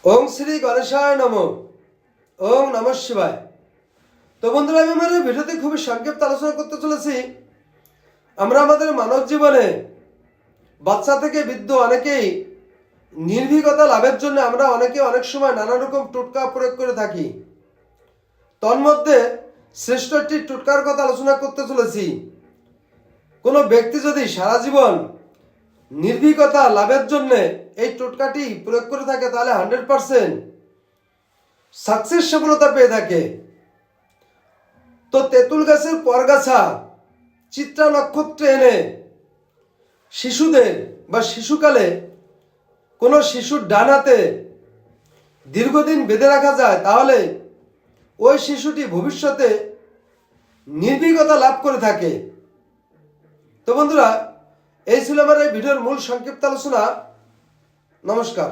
ওং শ্রী গণেশায় নমঃ। ওং নমঃ শিবায়। তো বন্ধুরা, আমি আমার এই ভিডিওতে খুবই সংক্ষিপ্ত আলোচনা করতে চলেছি। আমরা আমাদের মানব জীবনে বাচ্চা থেকে বৃদ্ধ অনেকেই নির্ভীকতা লাভের জন্য আমরা অনেক সময় নানা রকম টোটকা প্রয়োগ করে থাকি। তন্মধ্যে শ্রেষ্ঠ একটি টোটকার কথা আলোচনা করতে চলেছি। কোনো ব্যক্তি যদি সারা জীবন নির্ভীকতা লাভের জন্য এই টোটকাটি প্রয়োগ করে থাকে তাহলে 100% সাকসেস সফলতা পেয়ে থাকে। তো তেঁতুল গাছের পরগাছা চিত্রা নক্ষত্রে এনে শিশুদের বা শিশুকালে কোনো শিশুর ডান হাতে দীর্ঘদিন বেঁধে রাখা যায়, তাহলে ওই শিশুটি ভবিষ্যতে নির্ভীকতা লাভ করে থাকে। তো বন্ধুরা, এই ছিল আমার এই ভিডিওর মূল সংক্ষিপ্ত আলোচনা। নমস্কার।